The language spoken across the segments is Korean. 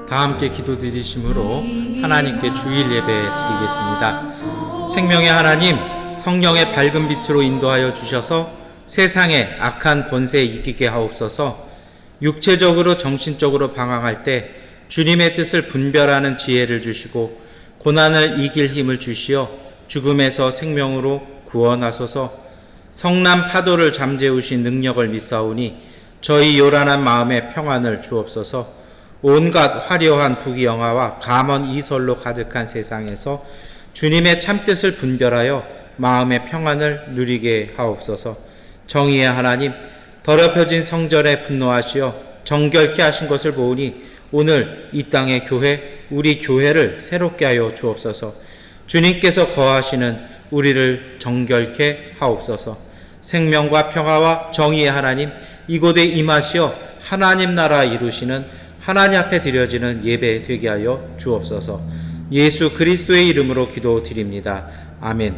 다 함께 기도드리심으로 하나님께 주일 예배 드리겠습니다. 생명의 하나님, 성령의 밝은 빛으로 인도하여 주셔서 세상의 악한 권세에 이기게 하옵소서. 육체적으로 정신적으로 방황할 때 주님의 뜻을 분별하는 지혜를 주시고 고난을 이길 힘을 주시어 죽음에서 생명으로 구원하소서. 성난 파도를 잠재우신 능력을 믿사오니 저희 요란한 마음에 평안을 주옵소서. 온갖 화려한 부귀영화와 감언 이설로 가득한 세상에서 주님의 참뜻을 분별하여 마음의 평안을 누리게 하옵소서. 정의의 하나님, 더럽혀진 성전에 분노하시어 정결케 하신 것을 보오니 오늘 이 땅의 교회, 우리 교회를 새롭게 하여 주옵소서. 주님께서 거하시는 우리를 정결케 하옵소서. 생명과 평화와 정의의 하나님, 이곳에 임하시어 하나님 나라 이루시는 하나님 앞에 드려지는 예배 되게 하여 주옵소서. 예수 그리스도의 이름으로 기도드립니다. 아멘.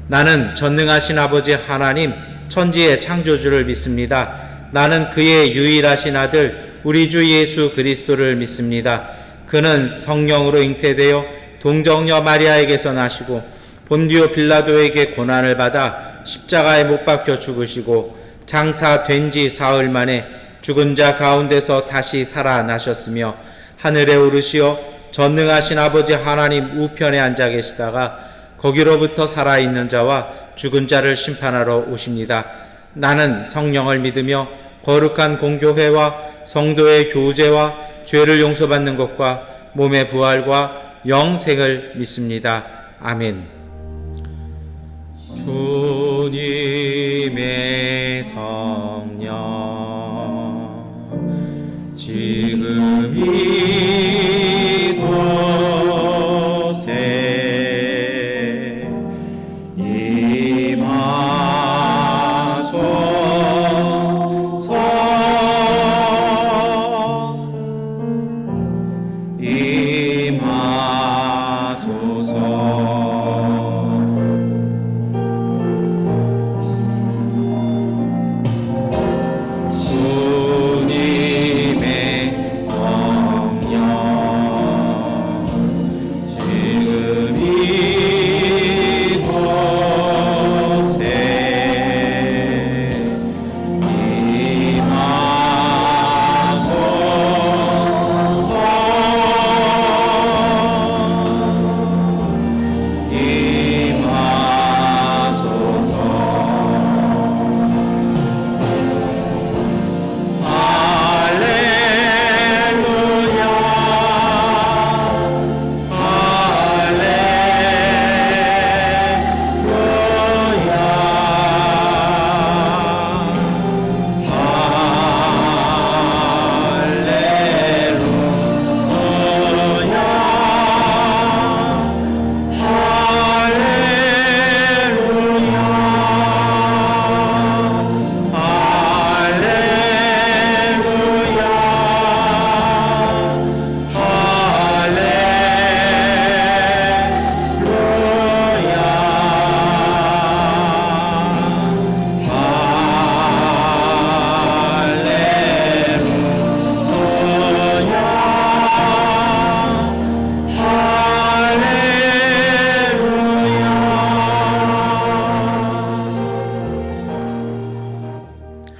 나는 전능하신 아버지 하나님, 천지의 창조주를 믿습니다. 나는 그의 유일하신 아들 우리 주 예수 그리스도를 믿습니다. 그는 성령으로 잉태되어 동정녀 마리아에게서 나시고 본디오 빌라도에게 고난을 받아 십자가에 못 박혀 죽으시고 장사된 지 사흘 만에 죽은 자 가운데서 다시 살아나셨으며 하늘에 오르시어 전능하신 아버지 하나님 우편에 앉아 계시다가 거기로부터 살아있는 자와 죽은 자를 심판하러 오십니다. 나는 성령을 믿으며 거룩한 공교회와 성도의 교제와 죄를 용서받는 것과 몸의 부활과 영생을 믿습니다. 아멘. 주님의 성령 지금 이곳에 임하소서.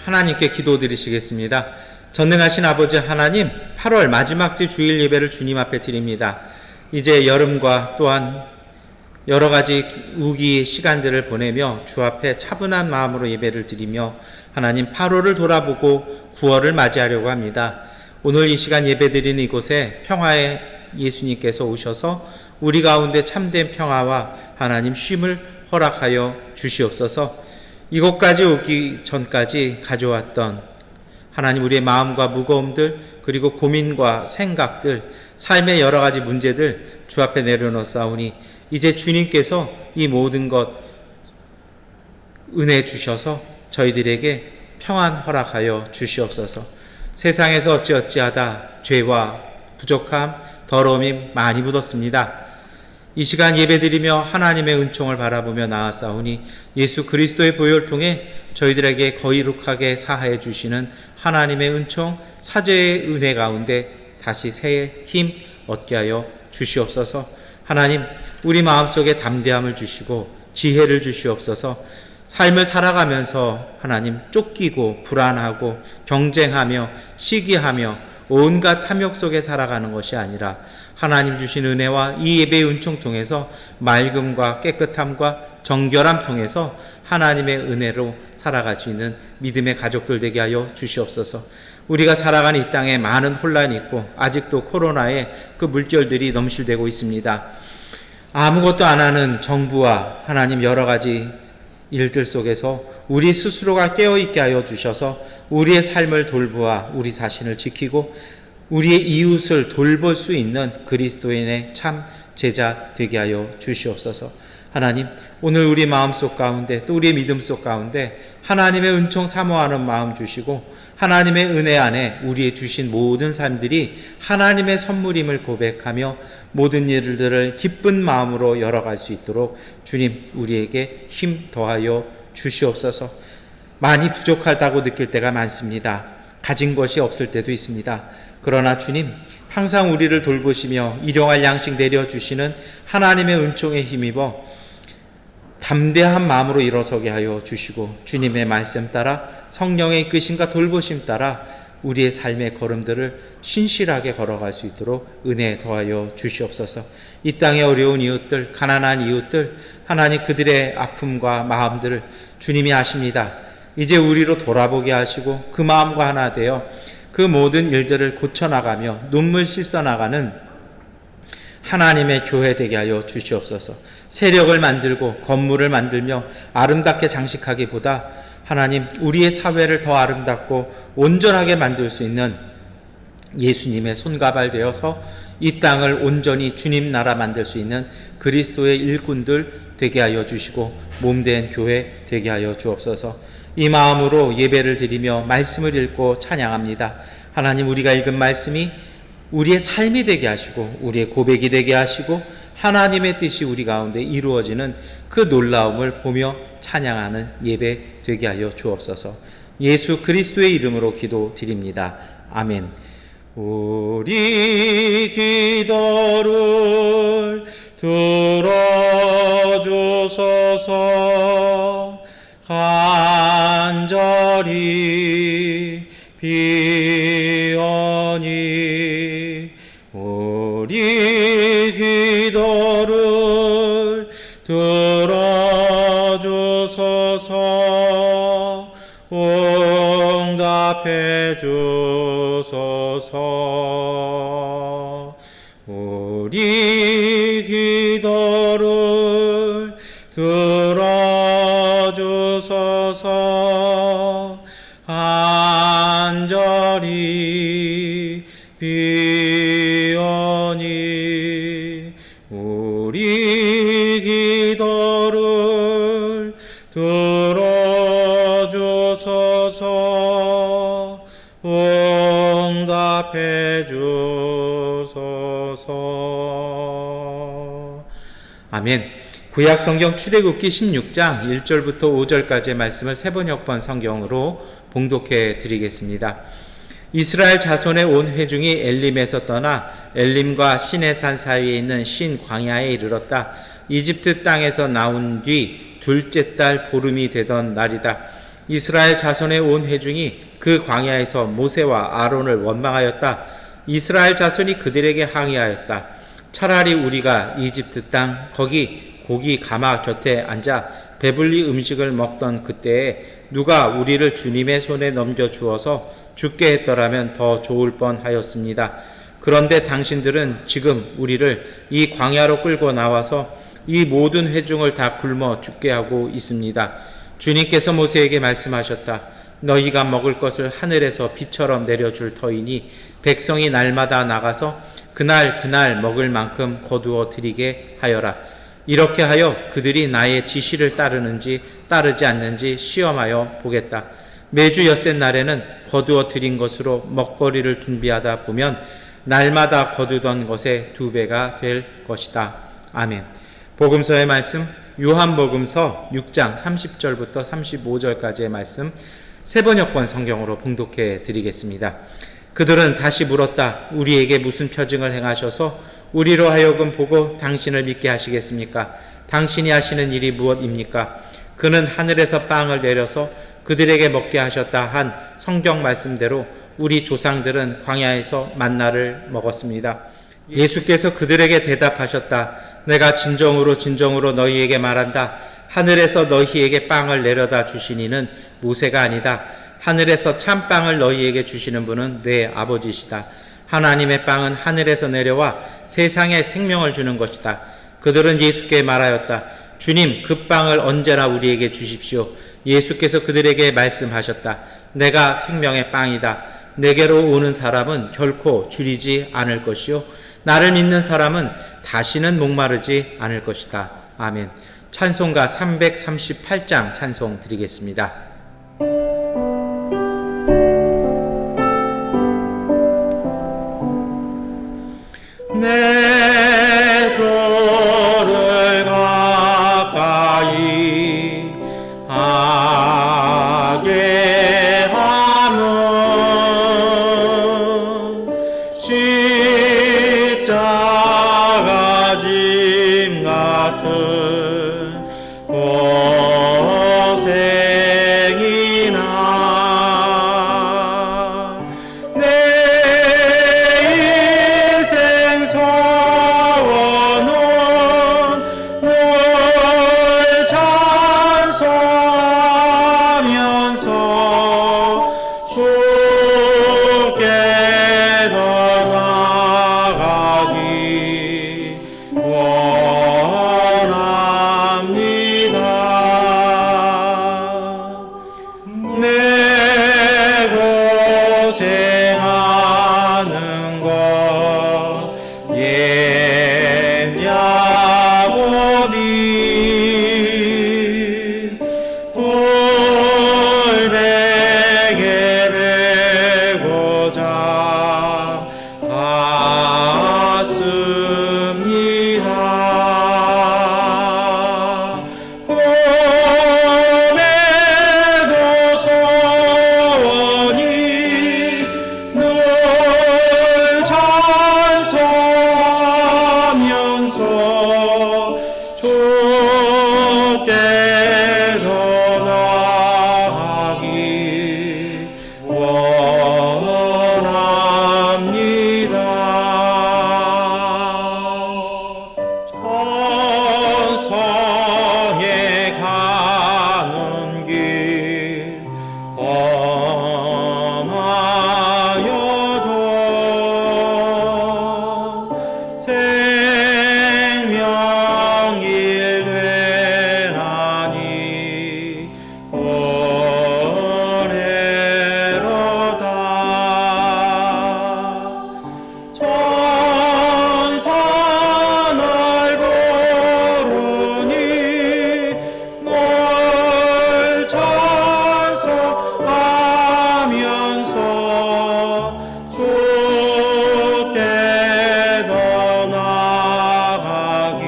하나님께 기도드리시겠습니다. 전능하신 아버지 하나님, 8월 마지막 주 주일 예배를 주님 앞에 드립니다. 이제 여름과 또한 여러 가지 우기 시간들을 보내며 주 앞에 차분한 마음으로 예배를 드리며 하나님 8월을 돌아보고 9월을 맞이하려고 합니다. 오늘 이 시간 예배 드리는 이곳에 평화의 예수님께서 오셔서 우리 가운데 참된 평화와 하나님 쉼을 허락하여 주시옵소서. 이곳까지 오기 전까지 가져왔던 하나님 우리의 마음과 무거움들, 그리고 고민과 생각들, 삶의 여러 가지 문제들 주 앞에 내려놓사오니 이제 주님께서 이 모든 것 은혜 주셔서 저희들에게 평안 허락하여 주시옵소서. 세상에서 어찌어찌하다 죄와 부족함, 더러움이 많이 묻었습니다. 이 시간 예배드리며 하나님의 은총을 바라보며 나아싸우니 예수 그리스도의 보혈을 통해 저희들에게 거룩하게 사하여 주시는 하나님의 은총, 사죄의 은혜 가운데 다시 새 힘 얻게 하여 주시옵소서. 하나님, 우리 마음속에 담대함을 주시고 지혜를 주시옵소서. 삶을 살아가면서 하나님 쫓기고 불안하고 경쟁하며 시기하며 온갖 탐욕 속에 살아가는 것이 아니라 하나님 주신 은혜와 이 예배의 은총 통해서 맑음과 깨끗함과 정결함 통해서 하나님의 은혜로 살아갈 수 있는 믿음의 가족들 되게 하여 주시옵소서. 우리가 살아가는 이 땅에 많은 혼란이 있고 아직도 코로나의 그 물결들이 넘실대고 있습니다. 아무것도 안 하는 정부와 하나님 여러 가지 일들 속에서 우리 스스로가 깨어있게 하여 주셔서 우리의 삶을 돌보아 우리 자신을 지키고 우리의 이웃을 돌볼 수 있는 그리스도인의 참 제자 되게 하여 주시옵소서. 하나님, 오늘 우리 마음속 가운데 또 우리의 믿음 속 가운데 하나님의 은총 사모하는 마음 주시고 하나님의 은혜 안에 우리의 주신 모든 삶들이 하나님의 선물임을 고백하며 모든 일들을 기쁜 마음으로 열어갈 수 있도록 주님 우리에게 힘 더하여 주시옵소서. 많이 부족하다고 느낄 때가 많습니다. 가진 것이 없을 때도 있습니다. 그러나 주님, 항상 우리를 돌보시며 일용할 양식 내려주시는 하나님의 은총에 힘입어 담대한 마음으로 일어서게 하여 주시고 주님의 말씀 따라 성령의 이끄심과 돌보심 따라 우리의 삶의 걸음들을 신실하게 걸어갈 수 있도록 은혜 더하여 주시옵소서. 이 땅의 어려운 이웃들, 가난한 이웃들, 하나님 그들의 아픔과 마음들을 주님이 아십니다. 이제 우리로 돌아보게 하시고 그 마음과 하나 되어 그 모든 일들을 고쳐나가며 눈물 씻어나가는 하나님의 교회 되게 하여 주시옵소서. 세력을 만들고 건물을 만들며 아름답게 장식하기보다 하나님 우리의 사회를 더 아름답고 온전하게 만들 수 있는 예수님의 손가발 되어서 이 땅을 온전히 주님 나라 만들 수 있는 그리스도의 일꾼들 되게 하여 주시고 몸된 교회 되게 하여 주옵소서. 이 마음으로 예배를 드리며 말씀을 읽고 찬양합니다. 하나님, 우리가 읽은 말씀이 우리의 삶이 되게 하시고 우리의 고백이 되게 하시고 하나님의 뜻이 우리 가운데 이루어지는 그 놀라움을 보며 찬양하는 예배 되게 하여 주옵소서. 예수 그리스도의 이름으로 기도드립니다. 아멘. 우리 기도를 들어주소서. 간절히 비오니 우리 기도를 들어주소서. 응답해 주소서. 우리 기도를 들어주소서. 간절히 비오니 우리 기도를 들어주소서. 응답해 주소서. 아멘. 구약 성경 출애굽기 16장 1절부터 5절까지의 말씀을 세번역번 성경으로 봉독해 드리겠습니다. 이스라엘 자손의 온 회중이 엘림에서 떠나 엘림과 시내산 사이에 있는 신 광야에 이르렀다. 이집트 땅에서 나온 뒤 둘째 달 보름이 되던 날이다. 이스라엘 자손의 온 회중이 그 광야에서 모세와 아론을 원망하였다. 이스라엘 자손이 그들에게 항의하였다. 차라리 우리가 이집트 땅 거기 고기 가마 곁에 앉아 배불리 음식을 먹던 그때에 누가 우리를 주님의 손에 넘겨주어서 죽게 했더라면 더 좋을 뻔하였습니다. 그런데 당신들은 지금 우리를 이 광야로 끌고 나와서 이 모든 회중을 다 굶어 죽게 하고 있습니다. 주님께서 모세에게 말씀하셨다. 너희가 먹을 것을 하늘에서 비처럼 내려줄 터이니 백성이 날마다 나가서 그날 먹을 만큼 거두어 드리게 하여라. 이렇게 하여 그들이 나의 지시를 따르는지 따르지 않는지 시험하여 보겠다. 매주 엿새 날에는 거두어 드린 것으로 먹거리를 준비하다 보면 날마다 거두던 것의 2배가 될 것이다. 아멘. 복음서의 말씀, 요한복음서 6장 30절부터 35절까지의 말씀 세번역번 성경으로 봉독해 드리겠습니다. 그들은 다시 물었다. 우리에게 무슨 표징을 행하셔서 우리로 하여금 보고 당신을 믿게 하시겠습니까? 당신이 하시는 일이 무엇입니까? 그는 하늘에서 빵을 내려서 그들에게 먹게 하셨다 한 성경 말씀대로 우리 조상들은 광야에서 만나를 먹었습니다. 예수께서 그들에게 대답하셨다. 내가 진정으로 진정으로 너희에게 말한다. 하늘에서 너희에게 빵을 내려다 주신 이는 모세가 아니다. 하늘에서 참빵을 너희에게 주시는 분은 내 아버지시다. 하나님의 빵은 하늘에서 내려와 세상에 생명을 주는 것이다. 그들은 예수께 말하였다. 주님, 그 빵을 언제나 우리에게 주십시오. 예수께서 그들에게 말씀하셨다. 내가 생명의 빵이다. 내게로 오는 사람은 결코 줄이지 않을 것이요 나를 믿는 사람은 다시는 목마르지 않을 것이다. 아멘. 찬송가 338장 찬송 드리겠습니다. 내 조를 가까이 하게 하는 십자가 짐 같은 고생이나 내 인생 소원은 늘 찬송하면서 주께 더 나아가기 원합니다. 내 고생하는 것 옌야곱이 돌베개 베고자 갔습니다. 꿈에도 소원이 늘 찬송하면서 주께 더 나아가기 원합니다. 천성에 가는 길 험하여도 생명일 되나니 은혜로다. 천산을 부르니 널 찬송하면서 주께 더 나아가기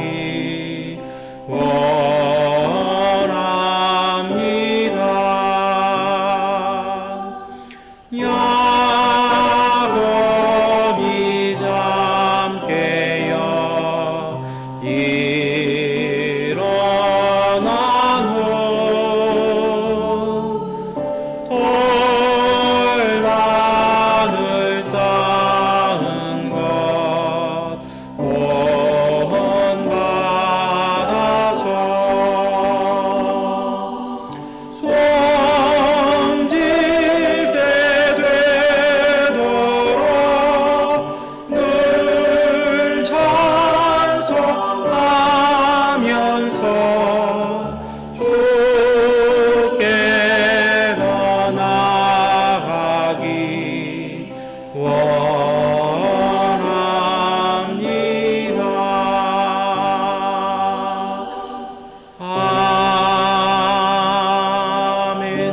원합니다. 야곱이 잠 깨어 일어난 후 돌단을 쌓은 것 본받아서 성질 때 되도록 늘 찬송하면서 주께 더 나아가기 원합니다. 아멘.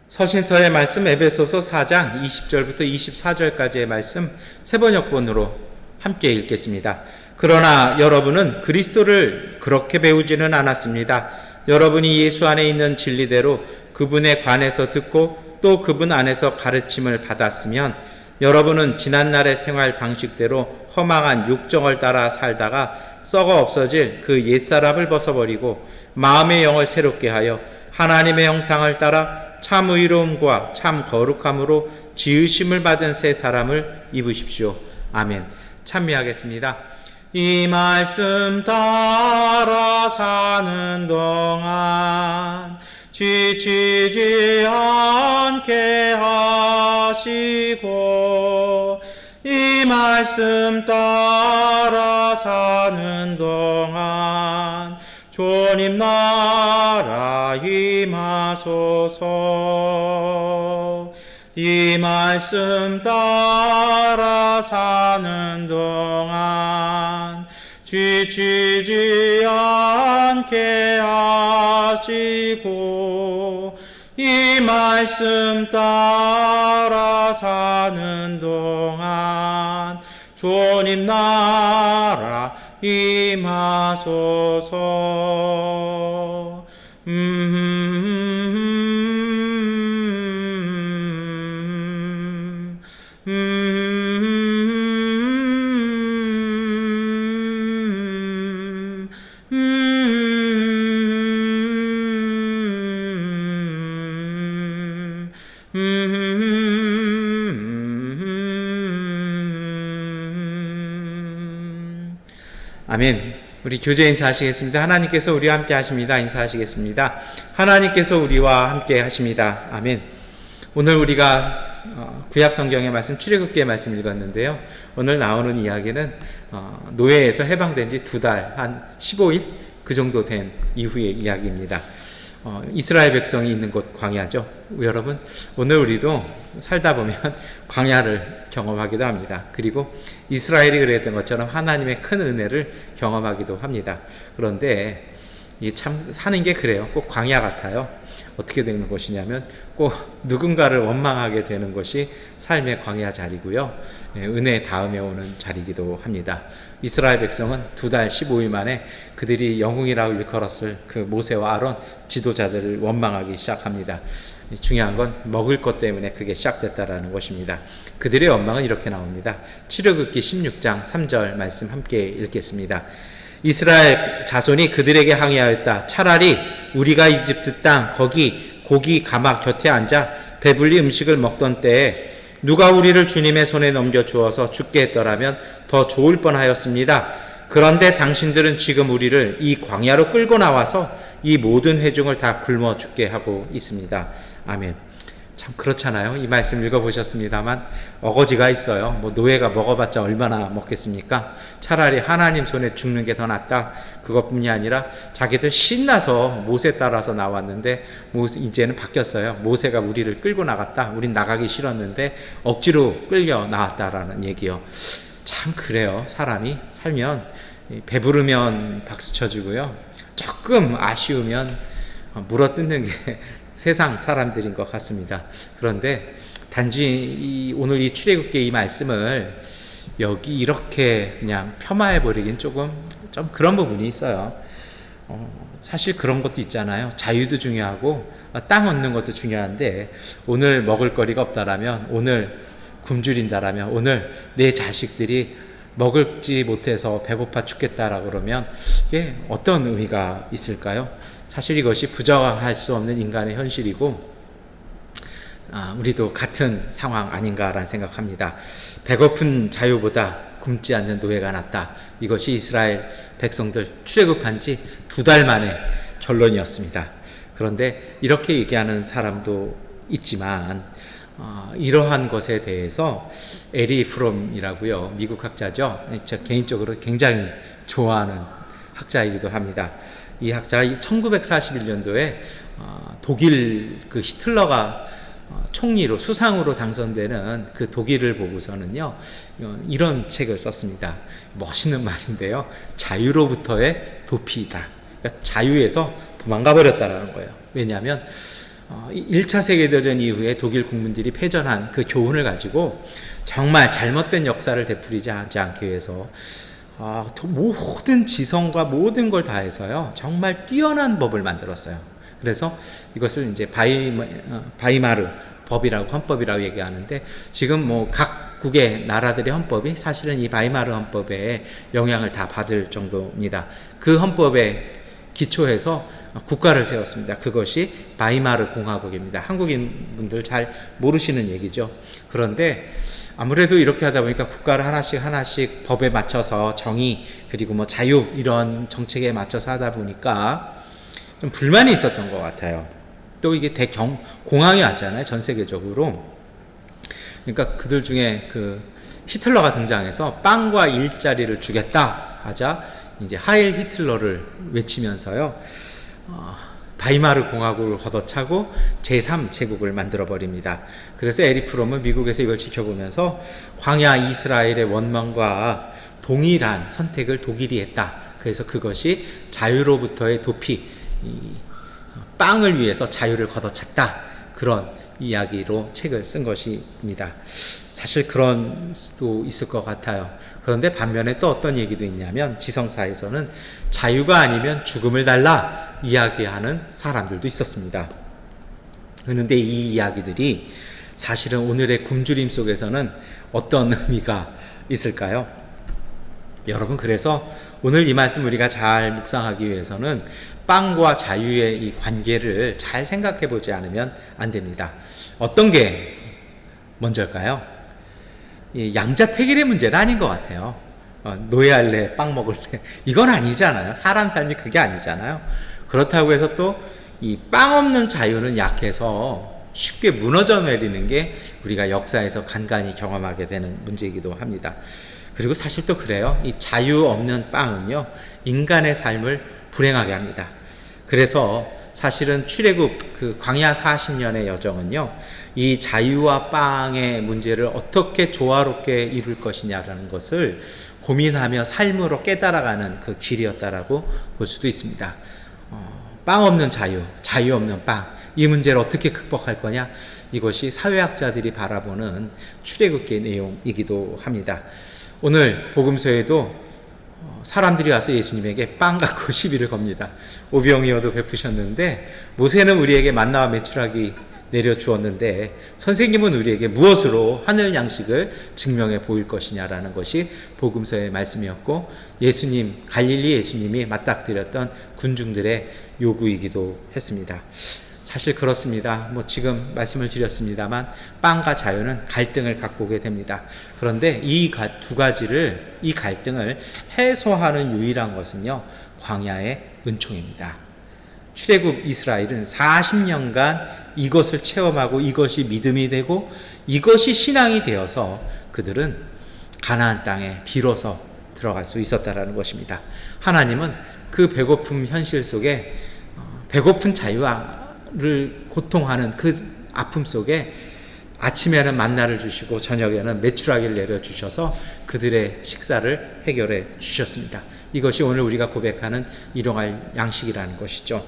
서신서의 말씀 에베소서 4장 20절부터 24절까지의 말씀 세번역본으로 함께 읽겠습니다. 그러나 여러분은 그리스도를 그렇게 배우지는 않았습니다. 여러분이 예수 안에 있는 진리대로 그분에 관해서 듣고 또 그분 안에서 가르침을 받았으면 여러분은 지난날의 생활 방식대로 허망한 육정을 따라 살다가 썩어 없어질 그 옛사람을 벗어버리고 마음의 영을 새롭게 하여 하나님의 형상을 따라 참 의로움과 참 거룩함으로 지으심을 받은 새 사람을 입으십시오. 아멘. 찬미하겠습니다. 이 말씀 따라 사는 동안 지치지 않게 하시고 이 말씀 따라 사는 동안 주님 나라 임하소서. 이 말씀 따라 사는 동안 지치지 않게 하시고 이 말씀 따라 사는 동안 주님 나라 임하소서. 아멘. 우리 교제 인사하시겠습니다. 하나님께서 우리와 함께 하십니다. 인사하시겠습니다. 하나님께서 우리와 함께 하십니다. 아멘. 오늘 우리가 구약 성경의 말씀, 출애굽기의 말씀 읽었는데요. 오늘 나오는 이야기는 노예에서 해방된 지 2달, 한 15일 그 정도 된 이후의 이야기입니다. 이스라엘 백성이 있는 곳 광야죠. 여러분, 오늘 우리도 살다 보면 광야를 경험하기도 합니다. 그리고 이스라엘이 그랬던 것처럼 하나님의 큰 은혜를 경험하기도 합니다. 그런데 이게 참 사는 게 그래요. 꼭 광야 같아요. 어떻게 되는 것이냐면 꼭 누군가를 원망하게 되는 것이 삶의 광야 자리고요. 은혜 다음에 오는 자리이기도 합니다. 이스라엘 백성은 2달 15일 만에 그들이 영웅이라고 일컬었을 그 모세와 아론 지도자들을 원망하기 시작합니다. 중요한 건 먹을 것 때문에 그게 시작됐다라는 것입니다. 그들의 원망은 이렇게 나옵니다. 출애굽기 16장 3절 말씀 함께 읽겠습니다. 이스라엘 자손이 그들에게 항의하였다. 차라리 우리가 이집트 땅 거기 고기 가막 곁에 앉아 배불리 음식을 먹던 때에 누가 우리를 주님의 손에 넘겨주어서 죽게 했더라면 더 좋을 뻔하였습니다. 그런데 당신들은 지금 우리를 이 광야로 끌고 나와서 이 모든 회중을 다 굶어 죽게 하고 있습니다. 아멘. 참 그렇잖아요. 이 말씀 읽어보셨습니다만 어거지가 있어요. 노예가 먹어봤자 얼마나 먹겠습니까? 차라리 하나님 손에 죽는 게 더 낫다. 그것뿐이 아니라 자기들 신나서 모세 따라서 나왔는데 이제는 바뀌었어요. 모세가 우리를 끌고 나갔다. 우린 나가기 싫었는데 억지로 끌려 나왔다라는 얘기요. 참 그래요. 사람이 살면 배부르면 박수 쳐주고요. 조금 아쉬우면 물어뜯는 게 세상 사람들인 것 같습니다. 그런데 단지 오늘 이 출애굽기의 이 말씀을 여기 이렇게 그냥 폄하해버리긴 좀 그런 부분이 있어요. 사실 그런 것도 있잖아요. 자유도 중요하고 땅 얻는 것도 중요한데 오늘 먹을 거리가 없다라면, 오늘 굶주린다라면, 오늘 내 자식들이 먹을지 못해서 배고파 죽겠다라고 그러면 이게 어떤 의미가 있을까요? 사실 이것이 부정할 수 없는 인간의 현실이고 우리도 같은 상황 아닌가라는 생각합니다. 배고픈 자유보다 굶지 않는 노예가 낫다. 이것이 이스라엘 백성들 출애굽한 지 2달 만에 결론이었습니다. 그런데 이렇게 얘기하는 사람도 있지만 이러한 것에 대해서 에리 프롬이라고요. 미국 학자죠. 저 개인적으로 굉장히 좋아하는 학자이기도 합니다. 이 학자가 1941년도에 독일 그 히틀러가 총리로 수상으로 당선되는 그 독일을 보고서는요, 이런 책을 썼습니다. 멋있는 말인데요. 자유로부터의 도피이다. 그러니까 자유에서 도망가 버렸다라는 거예요. 왜냐하면 1차 세계대전 이후에 독일 국민들이 패전한 그 교훈을 가지고 정말 잘못된 역사를 되풀이지 않기 위해서 모든 지성과 모든 걸 다해서요, 정말 뛰어난 법을 만들었어요. 그래서 이것을 이제 바이마르 법이라고 헌법이라고 얘기하는데 지금 뭐 각국의 나라들의 헌법이 사실은 이 바이마르 헌법에 영향을 다 받을 정도입니다. 그 헌법에 기초해서 국가를 세웠습니다. 그것이 바이마르 공화국입니다. 한국인 분들 잘 모르시는 얘기죠. 그런데 아무래도 이렇게 하다 보니까 국가를 하나씩 법에 맞춰서 정의 그리고 뭐 자유 이런 정책에 맞춰서 하다 보니까 좀 불만이 있었던 것 같아요. 또 이게 공황이 왔잖아요. 전 세계적으로. 그러니까 그들 중에 그 히틀러가 등장해서 빵과 일자리를 주겠다 하자 이제 하일 히틀러를 외치면서요. 바이마르 공화국을 걷어차고 제3제국을 만들어 버립니다. 그래서 에릭 프롬은 미국에서 이걸 지켜보면서 광야 이스라엘의 원망과 동일한 선택을 독일이 했다. 그래서 그것이 자유로부터의 도피, 빵을 위해서 자유를 걷어찼다. 그런 이야기로 책을 쓴 것입니다. 사실 그런 수도 있을 것 같아요. 그런데 반면에 또 어떤 얘기도 있냐면 지성사에서는 자유가 아니면 죽음을 달라 이야기하는 사람들도 있었습니다. 그런데 이 이야기들이 사실은 오늘의 굶주림 속에서는 어떤 의미가 있을까요? 여러분, 그래서 오늘 이 말씀 우리가 잘 묵상하기 위해서는 빵과 자유의 이 관계를 잘 생각해 보지 않으면 안 됩니다. 어떤 게 먼저일까요? 양자택일의 문제는 아닌 것 같아요. 노예할래, 빵 먹을래, 이건 아니잖아요. 사람 삶이 그게 아니잖아요. 그렇다고 해서 또 이 빵 없는 자유는 약해서 쉽게 무너져 내리는 게 우리가 역사에서 간간히 경험하게 되는 문제이기도 합니다. 그리고 사실 또 그래요. 이 자유 없는 빵은요, 인간의 삶을 불행하게 합니다. 그래서 사실은 출애굽 그 광야 40년의 여정은요, 이 자유와 빵의 문제를 어떻게 조화롭게 이룰 것이냐라는 것을 고민하며 삶으로 깨달아가는 그 길이었다라고 볼 수도 있습니다. 빵 없는 자유, 자유 없는 빵, 이 문제를 어떻게 극복할 거냐? 이것이 사회학자들이 바라보는 출애굽기의 내용이기도 합니다. 오늘 복음서에도 사람들이 와서 예수님에게 빵 갖고 시비를 겁니다. 오병이어도 베푸셨는데 모세는 우리에게 만나와 메추라기 내려주었는데 선생님은 우리에게 무엇으로 하늘 양식을 증명해 보일 것이냐라는 것이 복음서의 말씀이었고, 예수님, 갈릴리 예수님이 맞닥뜨렸던 군중들의 요구이기도 했습니다. 사실 그렇습니다. 뭐 지금 말씀을 드렸습니다만 빵과 자유는 갈등을 갖고 오게 됩니다. 그런데 이 두 가지를, 이 갈등을 해소하는 유일한 것은요, 광야의 은총입니다. 출애굽 이스라엘은 40년간 이것을 체험하고 이것이 믿음이 되고 이것이 신앙이 되어서 그들은 가나안 땅에 비로소 들어갈 수 있었다라는 것입니다. 하나님은 그 배고픔 현실 속에 배고픈 자유를 고통하는 그 아픔 속에 아침에는 만나를 주시고 저녁에는 메추라기를 내려주셔서 그들의 식사를 해결해 주셨습니다. 이것이 오늘 우리가 고백하는 일용할 양식이라는 것이죠.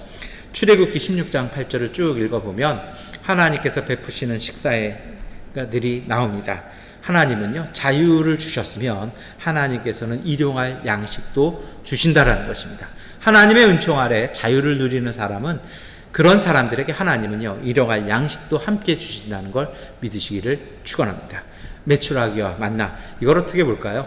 출애굽기 16장 8절을 쭉 읽어보면 하나님께서 베푸시는 식사들이 나옵니다. 하나님은요, 자유를 주셨으면 하나님께서는 일용할 양식도 주신다라는 것입니다. 하나님의 은총 아래 자유를 누리는 사람은, 그런 사람들에게 하나님은요, 일용할 양식도 함께 주신다는 걸 믿으시기를 축원합니다. 메추라기와 만나, 이걸 어떻게 볼까요?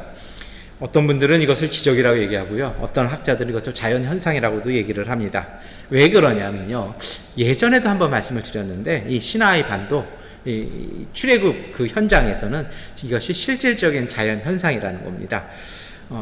어떤 분들은 이것을 기적이라고 얘기하고요, 어떤 학자들은 이것을 자연현상이라고도 얘기를 합니다. 왜 그러냐면요, 예전에도 한번 말씀을 드렸는데 이 시나이 반도, 이 출애굽 그 현장에서는 이것이 실질적인 자연현상이라는 겁니다.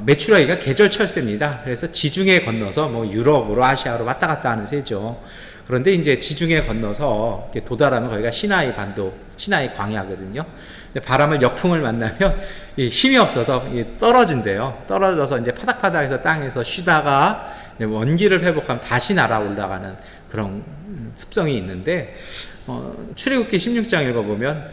메추라기가 계절 철새입니다. 그래서 지중해 건너서 뭐 유럽으로 아시아로 왔다 갔다 하는 새죠. 그런데 이제 지중해 건너서 도달하면 거기가 시나이 반도, 시나이 광야거든요. 근데 바람을, 역풍을 만나면 힘이 없어서 떨어진대요. 떨어져서 이제 파닥파닥해서 땅에서 쉬다가 원기를 회복하면 다시 날아올라가는 그런 습성이 있는데, 출애굽기 16장 읽어보면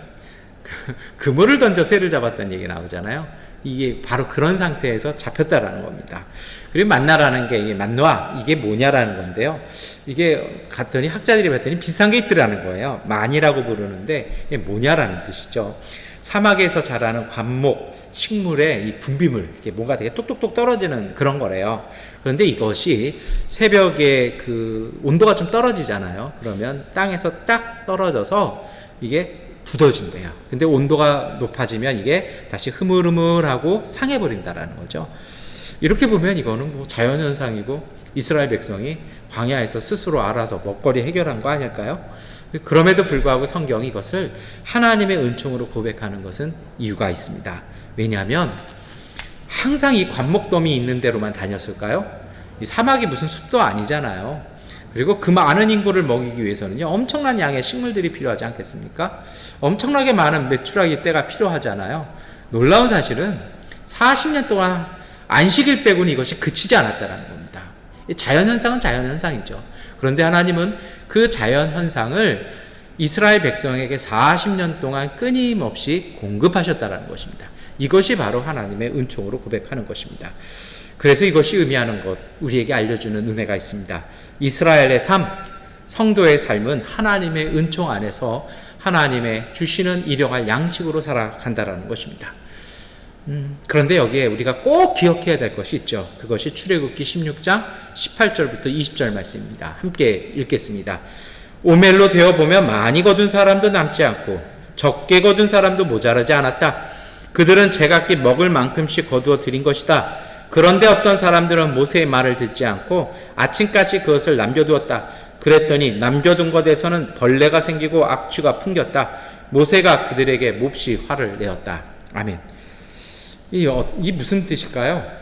그물을 던져 새를 잡았다는 얘기 나오잖아요. 이게 바로 그런 상태에서 잡혔다라는 겁니다. 그리고 만나라는 게, 이게 만노아, 이게 뭐냐라는 건데요. 이게 갔더니 학자들이 봤더니 비슷한 게 있더라는 거예요. 만이라고 부르는데 이게 뭐냐라는 뜻이죠. 사막에서 자라는 관목, 식물의 이 분비물, 이게 뭔가 되게 뚝뚝뚝 떨어지는 그런 거래요. 그런데 이것이 새벽에 그 온도가 좀 떨어지잖아요. 그러면 땅에서 딱 떨어져서 이게 굳어진대요. 근데 온도가 높아지면 이게 다시 흐물흐물하고 상해버린다라는 거죠. 이렇게 보면 이거는 뭐 자연현상이고 이스라엘 백성이 광야에서 스스로 알아서 먹거리 해결한 거 아닐까요? 그럼에도 불구하고 성경이 이것을 하나님의 은총으로 고백하는 것은 이유가 있습니다. 왜냐하면 항상 이 관목돔이 있는 데로만 다녔을까요? 이 사막이 무슨 숲도 아니잖아요. 그리고 그 많은 인구를 먹이기 위해서는요, 엄청난 양의 식물들이 필요하지 않겠습니까? 엄청나게 많은 메추라기 떼가 필요하잖아요. 놀라운 사실은 40년 동안 안식일 빼고는 이것이 그치지 않았다는 겁니다. 자연현상은 자연현상이죠. 그런데 하나님은 그 자연현상을 이스라엘 백성에게 40년 동안 끊임없이 공급하셨다는 것입니다. 이것이 바로 하나님의 은총으로 고백하는 것입니다. 그래서 이것이 의미하는 것, 우리에게 알려주는 은혜가 있습니다. 이스라엘의 삶, 성도의 삶은 하나님의 은총 안에서 하나님의 주시는 일용할 양식으로 살아간다는 것입니다. 그런데 여기에 우리가 꼭 기억해야 될 것이 있죠. 그것이 출애굽기 16장 18절부터 20절 말씀입니다. 함께 읽겠습니다. 오멜로 되어보면 많이 거둔 사람도 남지 않고 적게 거둔 사람도 모자라지 않았다. 그들은 제각기 먹을 만큼씩 거두어 드린 것이다. 그런데 어떤 사람들은 모세의 말을 듣지 않고 아침까지 그것을 남겨두었다. 그랬더니 남겨둔 것에서는 벌레가 생기고 악취가 풍겼다. 모세가 그들에게 몹시 화를 내었다. 아멘. 이 무슨 뜻일까요?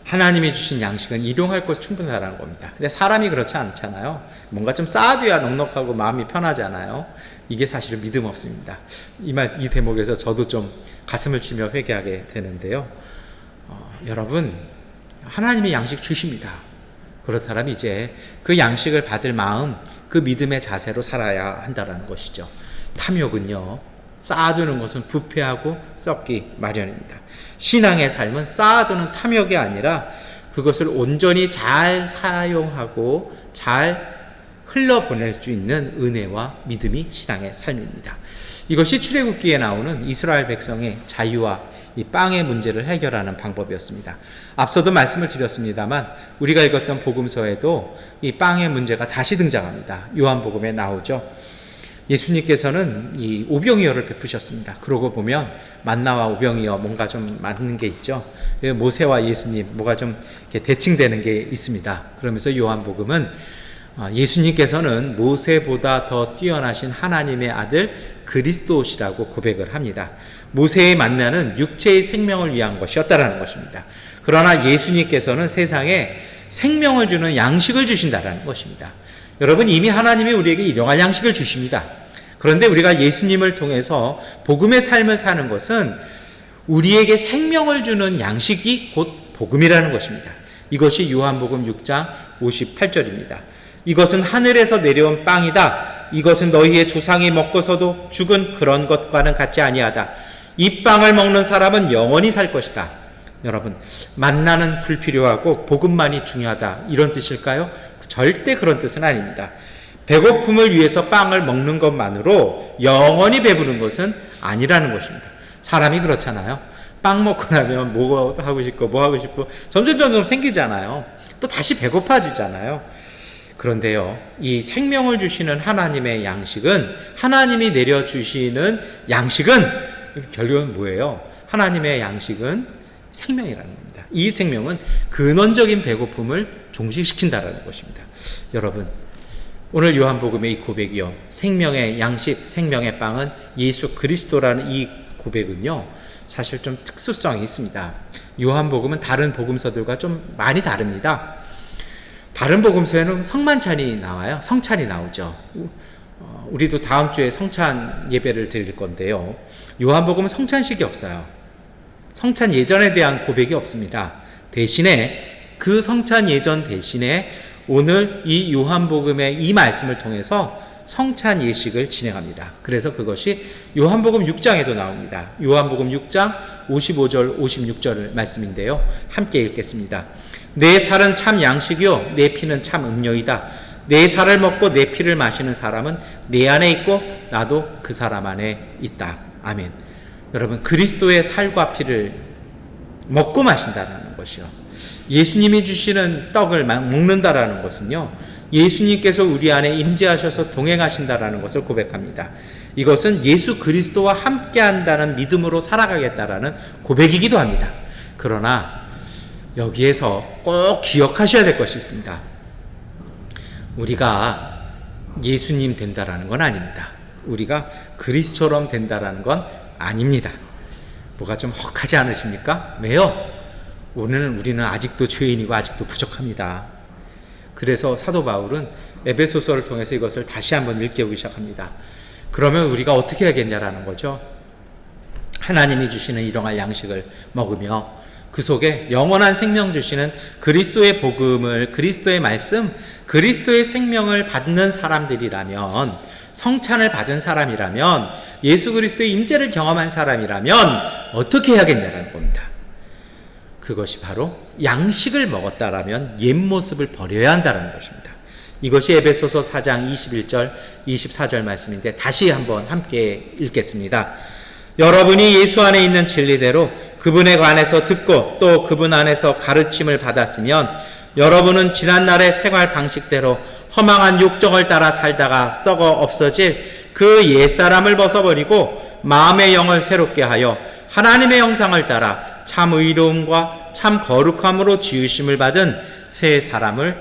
하나님이 주신 양식은 일용할 것 충분하다는 겁니다. 근데 사람이 그렇지 않잖아요. 뭔가 좀 쌓아둬야 넉넉하고 마음이 편하잖아요. 이게 사실은 믿음 없습니다. 이 대목에서 저도 좀 가슴을 치며 회개하게 되는데요. 여러분, 하나님이 양식 주십니다. 그렇다면 이제 그 양식을 받을 마음, 그 믿음의 자세로 살아야 한다는 것이죠. 탐욕은요, 쌓아두는 것은 부패하고 썩기 마련입니다. 신앙의 삶은 쌓아두는 탐욕이 아니라 그것을 온전히 잘 사용하고 잘 흘러보낼 수 있는 은혜와 믿음이 신앙의 삶입니다. 이것이 출애굽기에 나오는 이스라엘 백성의 자유와 이 빵의 문제를 해결하는 방법이었습니다. 앞서도 말씀을 드렸습니다만 우리가 읽었던 복음서에도 이 빵의 문제가 다시 등장합니다. 요한복음에 나오죠. 예수님께서는 이 오병이어를 베푸셨습니다. 그러고 보면 만나와 오병이어 뭔가 좀 맞는 게 있죠. 모세와 예수님 뭐가 좀 이렇게 대칭되는 게 있습니다. 그러면서 요한복음은 예수님께서는 모세보다 더 뛰어나신 하나님의 아들 그리스도시라고 고백을 합니다. 모세의 만나는 육체의 생명을 위한 것이었다라는 것입니다. 그러나 예수님께서는 세상에 생명을 주는 양식을 주신다라는 것입니다. 여러분, 이미 하나님이 우리에게 일용할 양식을 주십니다. 그런데 우리가 예수님을 통해서 복음의 삶을 사는 것은 우리에게 생명을 주는 양식이 곧 복음이라는 것입니다. 이것이 요한복음 6장 58절입니다. 이것은 하늘에서 내려온 빵이다. 이것은 너희의 조상이 먹고서도 죽은 그런 것과는 같지 아니하다. 이 빵을 먹는 사람은 영원히 살 것이다. 여러분, 만나는 불필요하고 복음만이 중요하다, 이런 뜻일까요? 절대 그런 뜻은 아닙니다. 배고픔을 위해서 빵을 먹는 것만으로 영원히 배부른 것은 아니라는 것입니다. 사람이 그렇잖아요. 빵 먹고 나면 뭐 하고 싶고 점점 생기잖아요. 또 다시 배고파지잖아요. 그런데요, 이 생명을 주시는 하나님의 양식은, 하나님이 내려주시는 양식은 결국은 뭐예요? 하나님의 양식은 생명이라는 겁니다. 이 생명은 근원적인 배고픔을 종식시킨다는 것입니다. 여러분, 오늘 요한복음의 이 고백이요, 생명의 양식, 생명의 빵은 예수 그리스도라는 이 고백은요, 사실 좀 특수성이 있습니다. 요한복음은 다른 복음서들과 좀 많이 다릅니다. 다른 복음서에는 성만찬이 나와요. 성찬이 나오죠. 우리도 다음 주에 성찬 예배를 드릴 건데요. 요한복음은 성찬식이 없어요. 성찬 예전에 대한 고백이 없습니다. 대신에 그 성찬 예전 대신에 오늘 이 요한복음의 이 말씀을 통해서 성찬 예식을 진행합니다. 그래서 그것이 요한복음 6장에도 나옵니다. 요한복음 6장 55절 56절 말씀인데요. 함께 읽겠습니다. 내 살은 참 양식이요 내 피는 참 음료이다. 내 살을 먹고 내 피를 마시는 사람은 내 안에 있고 나도 그 사람 안에 있다. 아멘. 여러분, 그리스도의 살과 피를 먹고 마신다는 것이요, 예수님이 주시는 떡을 먹는다라는 것은요, 예수님께서 우리 안에 임재하셔서 동행하신다라는 것을 고백합니다. 이것은 예수 그리스도와 함께한다는 믿음으로 살아가겠다라는 고백이기도 합니다. 그러나 여기에서 꼭 기억하셔야 될 것이 있습니다. 우리가 예수님 된다라는 건 아닙니다. 우리가 그리스도처럼 된다라는 건 아닙니다. 뭐가 좀 헉하지 않으십니까? 왜요? 오늘 우리는 아직도 죄인이고 아직도 부족합니다. 그래서 사도 바울은 에베소서를 통해서 이것을 다시 한번 일깨우기 시작합니다. 그러면 우리가 어떻게 해야겠냐라는 거죠. 하나님이 주시는 일용할 양식을 먹으며 그 속에 영원한 생명 주시는 그리스도의 복음을, 그리스도의 말씀, 그리스도의 생명을 받는 사람들이라면, 성찬을 받은 사람이라면, 예수 그리스도의 임재를 경험한 사람이라면 어떻게 해야겠냐라는 겁니다. 그것이 바로 양식을 먹었다라면 옛 모습을 버려야 한다는 것입니다. 이것이 에베소서 4장 21절, 24절 말씀인데 다시 한번 함께 읽겠습니다. 여러분이 예수 안에 있는 진리대로 그분에 관해서 듣고 또 그분 안에서 가르침을 받았으면 여러분은 지난날의 생활 방식대로 허망한 욕정을 따라 살다가 썩어 없어질 그 옛사람을 벗어버리고 마음의 영을 새롭게 하여 하나님의 형상을 따라 참 의로움과 참 거룩함으로 지으심을 받은 새 사람을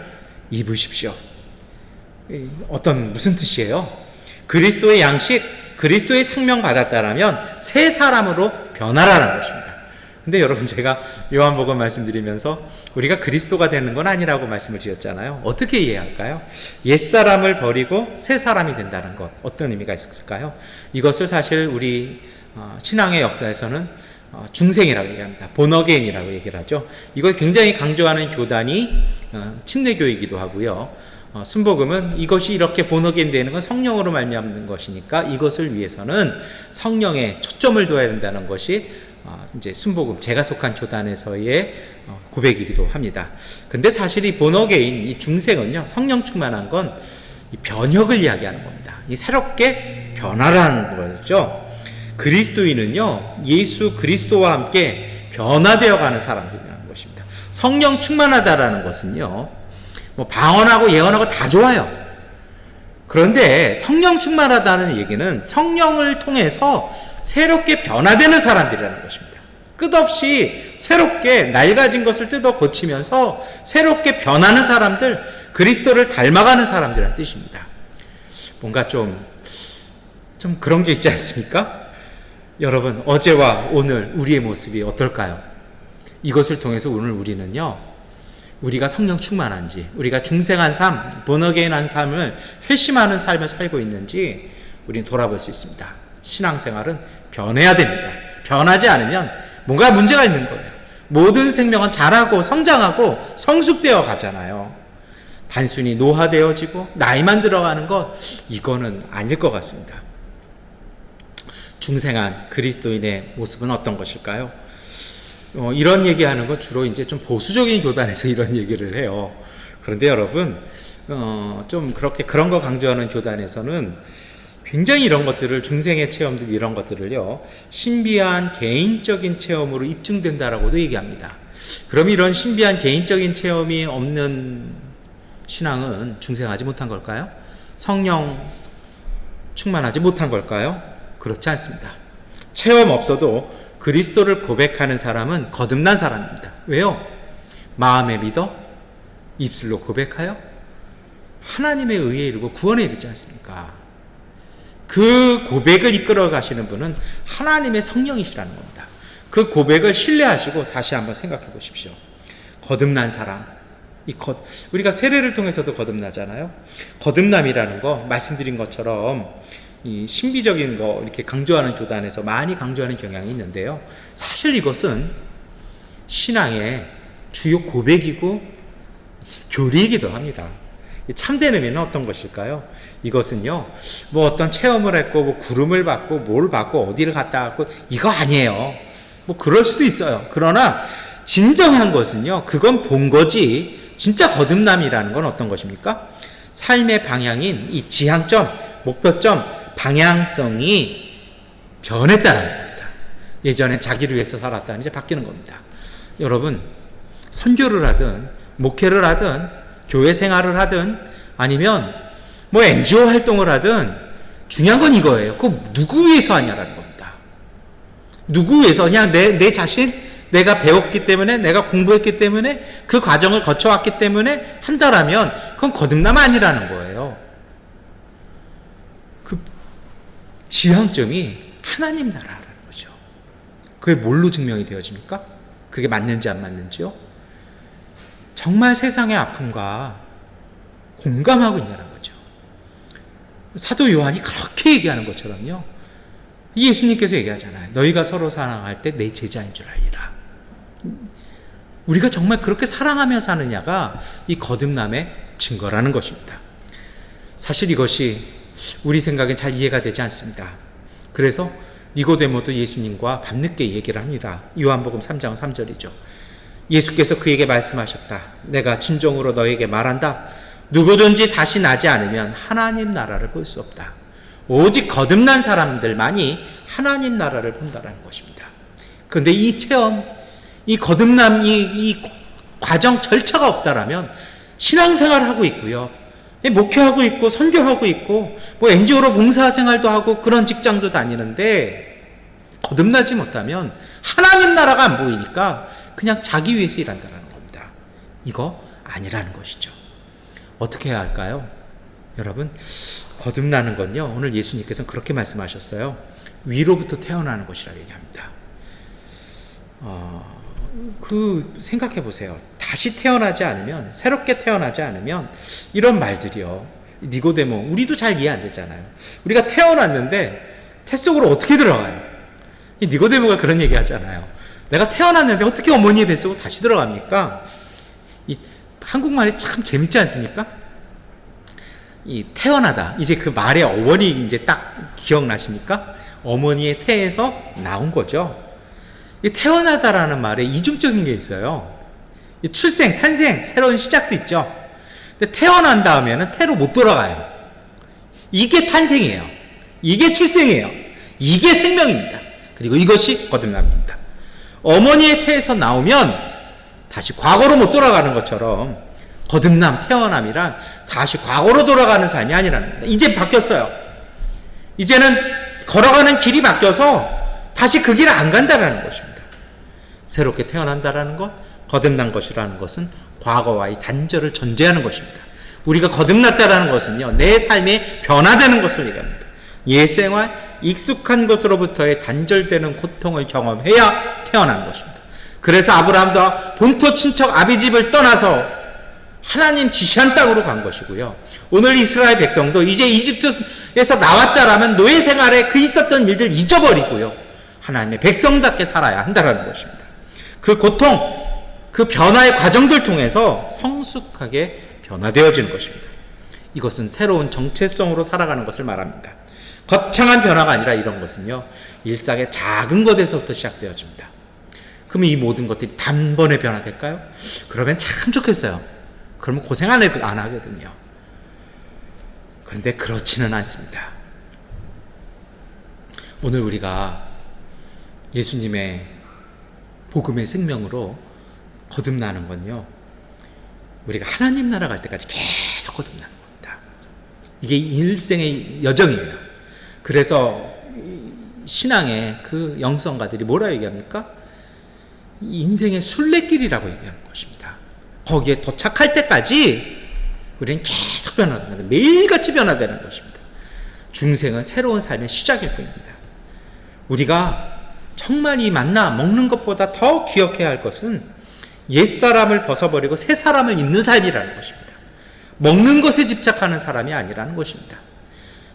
입으십시오. 무슨 뜻이에요? 그리스도의 양식, 그리스도의 생명 받았다라면 새 사람으로 변하라는 것입니다. 근데 여러분, 제가 요한복음 말씀드리면서 우리가 그리스도가 되는 건 아니라고 말씀을 드렸잖아요. 어떻게 이해할까요? 옛사람을 버리고 새 사람이 된다는 것, 어떤 의미가 있을까요? 이것을 사실 우리 신앙의 역사에서는 중생이라고 얘기합니다. 본어게인이라고 얘기를 하죠. 이걸 굉장히 강조하는 교단이 침례교이기도 하고요. 순복음은 이것이 이렇게 본어게인 되는 건 성령으로 말미암는 것이니까 이것을 위해서는 성령에 초점을 둬야 된다는 것이 이제 순복음, 제가 속한 교단에서의 고백이기도 합니다. 근데 사실 이 본어게인, 이 중생은요, 성령 충만한 건 이 변혁을 이야기하는 겁니다. 이 새롭게 변화라는 거죠. 그리스도인은요, 예수 그리스도와 함께 변화되어 가는 사람들이라는 것입니다. 성령 충만하다라는 것은요, 뭐 방언하고 예언하고 다 좋아요. 그런데 성령 충만하다는 얘기는 성령을 통해서 새롭게 변화되는 사람들이라는 것입니다. 끝없이 새롭게 낡아진 것을 뜯어 고치면서 새롭게 변하는 사람들, 그리스도를 닮아가는 사람들이라는 뜻입니다. 뭔가 좀 그런 게 있지 않습니까? 여러분, 어제와 오늘 우리의 모습이 어떨까요? 이것을 통해서 오늘 우리는요, 우리가 성령 충만한지, 우리가 중생한 삶, 본어게인한 삶을 회심하는 삶을 살고 있는지 우리는 돌아볼 수 있습니다. 신앙생활은 변해야 됩니다. 변하지 않으면 뭔가 문제가 있는 거예요. 모든 생명은 자라고 성장하고 성숙되어 가잖아요. 단순히 노화되어지고 나이만 들어가는 것, 이거는 아닐 것 같습니다. 중생한 그리스도인의 모습은 어떤 것일까요? 이런 얘기하는 건 주로 이제 좀 보수적인 교단에서 이런 얘기를 해요. 그런데 여러분, 좀 그런 거 강조하는 교단에서는 굉장히 이런 것들을, 중생의 체험들, 이런 것들을요, 신비한 개인적인 체험으로 입증된다라고도 얘기합니다. 그럼 이런 신비한 개인적인 체험이 없는 신앙은 중생하지 못한 걸까요? 성령 충만하지 못한 걸까요? 그렇지 않습니다. 체험 없어도 그리스도를 고백하는 사람은 거듭난 사람입니다. 왜요? 마음에 믿어 입술로 고백하여 하나님의 의에 이르고 구원에 이르지 않습니까? 그 고백을 이끌어 가시는 분은 하나님의 성령이시라는 겁니다. 그 고백을 신뢰하시고 다시 한번 생각해 보십시오. 거듭난 사람, 우리가 세례를 통해서도 거듭나잖아요. 거듭남이라는 거, 말씀드린 것처럼 이 신비적인 거 이렇게 강조하는 교단에서 많이 강조하는 경향이 있는데요. 사실 이것은 신앙의 주요 고백이고 교리이기도 합니다. 참된 의미는 어떤 것일까요? 이것은요, 뭐 어떤 체험을 했고, 뭐 구름을 받고, 뭘 받고, 어디를 갔다 왔고, 이거 아니에요. 뭐 그럴 수도 있어요. 그러나 진정한 것은요, 그건 본 거지, 진짜 거듭남이라는 건 어떤 것입니까? 삶의 방향인 이 지향점, 목표점, 방향성이 변했다는 겁니다. 예전에 자기를 위해서 살았다는 이제 바뀌는 겁니다. 여러분, 선교를 하든 목회를 하든 교회 생활을 하든 아니면 뭐 NGO 활동을 하든 중요한 건 이거예요. 그거 누구 위해서 하냐라는 겁니다. 누구 위해서? 그냥 내 자신, 내가 배웠기 때문에, 내가 공부했기 때문에, 그 과정을 거쳐왔기 때문에 한다라면 그건 거듭남 아니라는 거예요. 그 지향점이 하나님 나라라는 거죠. 그게 뭘로 증명이 되어집니까? 그게 맞는지 안 맞는지요? 정말 세상의 아픔과 공감하고 있냐는 거죠. 사도 요한이 그렇게 얘기하는 것처럼요. 예수님께서 얘기하잖아요. 너희가 서로 사랑할 때 내 제자인 줄 알리라. 우리가 정말 그렇게 사랑하며 사느냐가 이 거듭남의 증거라는 것입니다. 사실 이것이 우리 생각엔 잘 이해가 되지 않습니다. 그래서 니고데모도 예수님과 밤늦게 얘기를 합니다. 요한복음 3장 3절이죠. 예수께서 그에게 말씀하셨다. 내가 진정으로 너에게 말한다. 누구든지 다시 나지 않으면 하나님 나라를 볼 수 없다. 오직 거듭난 사람들만이 하나님 나라를 본다는 것입니다. 그런데 이 체험, 이 거듭남, 이 과정 절차가 없다라면 신앙생활을 하고 있고요. 목회하고 있고 선교하고 있고 뭐 NGO로 봉사생활도 하고 그런 직장도 다니는데 거듭나지 못하면 하나님 나라가 안 보이니까 그냥 자기 위해서 일한다는 겁니다. 이거 아니라는 것이죠. 어떻게 해야 할까요? 여러분, 거듭나는 건요, 오늘 예수님께서는 그렇게 말씀하셨어요. 위로부터 태어나는 것이라고 얘기합니다. 생각해 보세요. 다시 태어나지 않으면, 새롭게 태어나지 않으면 이런 말들이요. 니고데모, 우리도 잘 이해 안 되잖아요. 우리가 태어났는데 태 속으로 어떻게 들어가요? 이 니고데모가 그런 얘기 하잖아요. 내가 태어났는데 어떻게 어머니의 뱃속으로 다시 들어갑니까? 이 한국말이 참 재밌지 않습니까? 이 태어나다. 이제 그 말의 어원이 이제 딱 기억나십니까? 어머니의 태에서 나온 거죠. 이 태어나다라는 말에 이중적인 게 있어요. 이 출생, 탄생, 새로운 시작도 있죠. 근데 태어난 다음에는 태로 못 돌아가요. 이게 탄생이에요. 이게 출생이에요. 이게 생명입니다. 그리고 이것이 거듭남입니다. 어머니의 태에서 나오면 다시 과거로 못 돌아가는 것처럼 거듭남, 태어남이란 다시 과거로 돌아가는 삶이 아니라는 겁니다. 이제 바뀌었어요. 이제는 걸어가는 길이 바뀌어서 다시 그 길을 안 간다라는 것입니다. 새롭게 태어난다라는 것, 거듭난 것이라는 것은 과거와의 단절을 전제하는 것입니다. 우리가 거듭났다라는 것은요, 내 삶이 변화되는 것을 얘기합니다. 옛 생활, 익숙한 것으로부터의 단절되는 고통을 경험해야 태어나는 것입니다. 그래서 아브라함도 본토 친척 아비집을 떠나서 하나님 지시한 땅으로 간 것이고요. 오늘 이스라엘 백성도 이제 이집트에서 나왔다라면 노예 생활에 그 있었던 일들 잊어버리고요. 하나님의 백성답게 살아야 한다는 것입니다. 그 고통, 그 변화의 과정들 통해서 성숙하게 변화되어지는 것입니다. 이것은 새로운 정체성으로 살아가는 것을 말합니다. 거창한 변화가 아니라 이런 것은요, 일상의 작은 것에서부터 시작되어집니다. 그러면 이 모든 것들이 단번에 변화될까요? 그러면 참 좋겠어요. 그러면 고생 안 하거든요. 그런데 그렇지는 않습니다. 오늘 우리가 예수님의 복음의 생명으로 거듭나는 건요, 우리가 하나님 나라 갈 때까지 계속 거듭나는 겁니다. 이게 일생의 여정이에요. 그래서 신앙의 그 영성가들이 뭐라 얘기합니까? 인생의 순례길이라고 얘기하는 것입니다. 거기에 도착할 때까지 우리는 계속 변화됩니다. 매일같이 변화되는 것입니다. 중생은 새로운 삶의 시작일 뿐입니다. 우리가 정말 이 만나 먹는 것보다 더 기억해야 할 것은 옛사람을 벗어버리고 새 사람을 입는 삶이라는 것입니다. 먹는 것에 집착하는 사람이 아니라는 것입니다.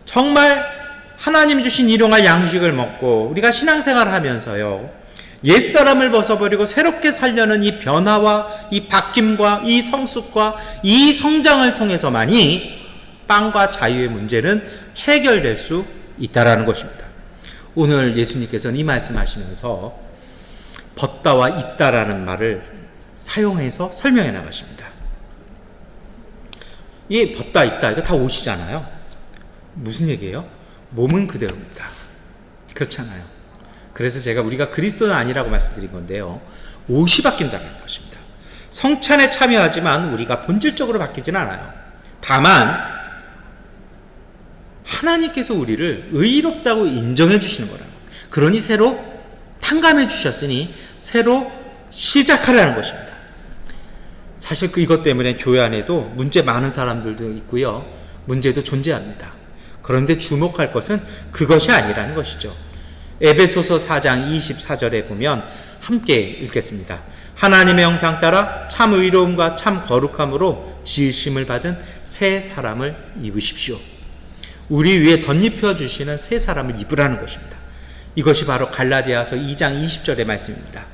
정말 하나님 주신 일용할 양식을 먹고 우리가 신앙생활을 하면서요, 옛사람을 벗어버리고 새롭게 살려는 이 변화와 이 바뀜과 이 성숙과 이 성장을 통해서만이 빵과 자유의 문제는 해결될 수 있다라는 것입니다. 오늘 예수님께서는 이 말씀하시면서 벗다와 있다라는 말을 사용해서 설명해 나가십니다. 이 벗다 있다, 이거 다 옷이잖아요. 무슨 얘기예요? 몸은 그대로입니다. 그렇잖아요. 그래서 제가 우리가 그리스도는 아니라고 말씀드린 건데요, 옷이 바뀐다는 것입니다. 성찬에 참여하지만 우리가 본질적으로 바뀌지는 않아요. 다만 하나님께서 우리를 의롭다고 인정해 주시는 거라고. 그러니 새로 탕감해 주셨으니 새로 시작하라는 것입니다. 사실 이것 때문에 교회 안에도 문제 많은 사람들도 있고요. 문제도 존재합니다. 그런데 주목할 것은 그것이 아니라는 것이죠. 에베소서 4장 24절에 보면 함께 읽겠습니다. 하나님의 형상 따라 참 의로움과 참 거룩함으로 지으심을 받은 새 사람을 입으십시오. 우리 위에 덧입혀 주시는 새 사람을 입으라는 것입니다. 이것이 바로 갈라디아서 2장 20절의 말씀입니다.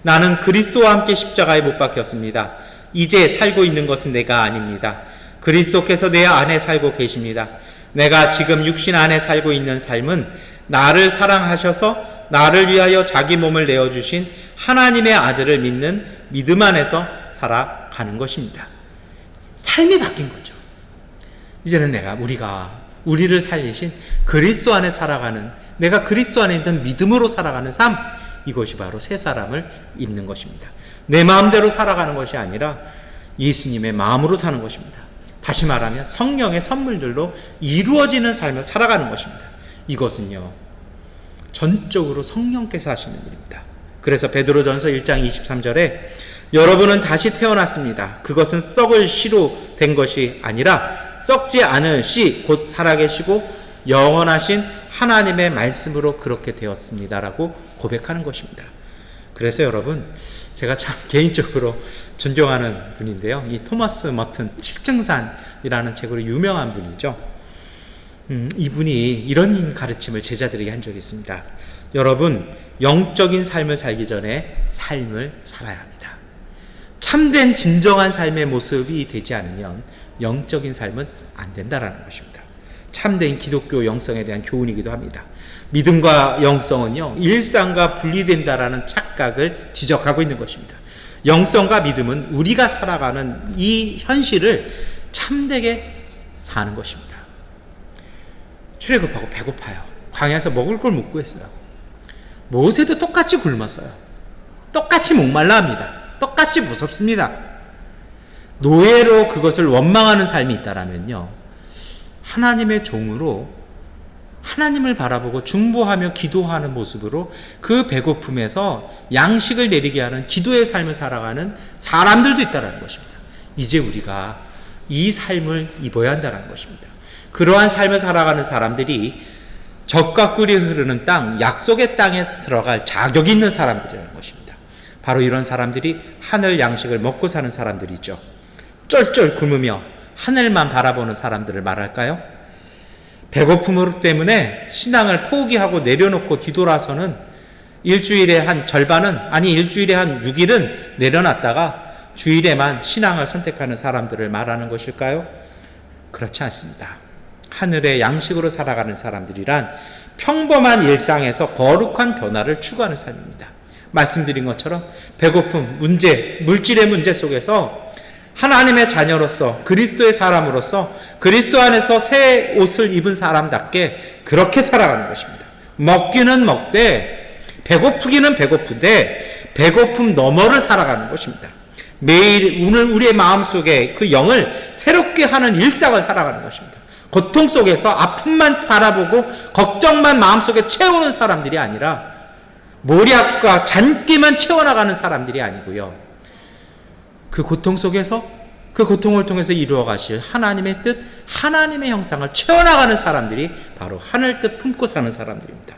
나는 그리스도와 함께 십자가에 못 박혔습니다. 이제 살고 있는 것은 내가 아닙니다. 그리스도께서 내 안에 살고 계십니다. 내가 지금 육신 안에 살고 있는 삶은 나를 사랑하셔서 나를 위하여 자기 몸을 내어주신 하나님의 아들을 믿는 믿음 안에서 살아가는 것입니다. 삶이 바뀐 거죠. 이제는 우리를 살리신 그리스도 안에 살아가는, 내가 그리스도 안에 있는 믿음으로 살아가는 삶, 이것이 바로 새 사람을 입는 것입니다. 내 마음대로 살아가는 것이 아니라 예수님의 마음으로 사는 것입니다. 다시 말하면 성령의 선물들로 이루어지는 삶을 살아가는 것입니다. 이것은요, 전적으로 성령께서 하시는 일입니다. 그래서 베드로전서 1장 23절에 여러분은 다시 태어났습니다. 그것은 썩을 씨로 된 것이 아니라 썩지 않을 씨, 곧 살아계시고 영원하신 하나님의 말씀으로 그렇게 되었습니다라고 고백하는 것입니다. 그래서 여러분, 제가 참 개인적으로 존경하는 분인데요. 이 토마스 머튼 칠증산이라는 책으로 유명한 분이죠. 이분이 이런 가르침을 제자들에게 한 적이 있습니다. 여러분, 영적인 삶을 살기 전에 삶을 살아야 합니다. 참된 진정한 삶의 모습이 되지 않으면 영적인 삶은 안 된다라는 것입니다. 참된 기독교 영성에 대한 교훈이기도 합니다. 믿음과 영성은요, 일상과 분리된다라는 착각을 지적하고 있는 것입니다. 영성과 믿음은 우리가 살아가는 이 현실을 참되게 사는 것입니다. 출애굽하고 배고파요. 광야에서 먹을 걸 못 구했어요. 모세도 똑같이 굶었어요. 똑같이 목말라 합니다. 똑같이 무섭습니다. 노예로 그것을 원망하는 삶이 있다라면요, 하나님의 종으로 하나님을 바라보고 중보하며 기도하는 모습으로 그 배고픔에서 양식을 내리게 하는 기도의 삶을 살아가는 사람들도 있다는 것입니다. 이제 우리가 이 삶을 입어야 한다는 것입니다. 그러한 삶을 살아가는 사람들이 젖과 꿀이 흐르는 땅, 약속의 땅에 들어갈 자격이 있는 사람들이라는 것입니다. 바로 이런 사람들이 하늘 양식을 먹고 사는 사람들이죠. 쩔쩔 굶으며 하늘만 바라보는 사람들을 말할까요? 배고픔 때문에 신앙을 포기하고 내려놓고 뒤돌아서는 일주일에 한 절반은, 아니 일주일에 한 6일은 내려놨다가 주일에만 신앙을 선택하는 사람들을 말하는 것일까요? 그렇지 않습니다. 하늘의 양식으로 살아가는 사람들이란 평범한 일상에서 거룩한 변화를 추구하는 삶입니다. 말씀드린 것처럼 배고픔, 문제, 물질의 문제 속에서 하나님의 자녀로서, 그리스도의 사람으로서 그리스도 안에서 새 옷을 입은 사람답게 그렇게 살아가는 것입니다. 먹기는 먹되 배고프기는 배고픈데 배고픔 너머를 살아가는 것입니다. 매일 오늘 우리의 마음속에 그 영을 새롭게 하는 일상을 살아가는 것입니다. 고통 속에서 아픔만 바라보고 걱정만 마음속에 채우는 사람들이 아니라 모략과 잔기만 채워나가는 사람들이 아니고요, 그 고통 속에서 그 고통을 통해서 이루어 가실 하나님의 뜻, 하나님의 형상을 채워나가는 사람들이 바로 하늘 뜻 품고 사는 사람들입니다.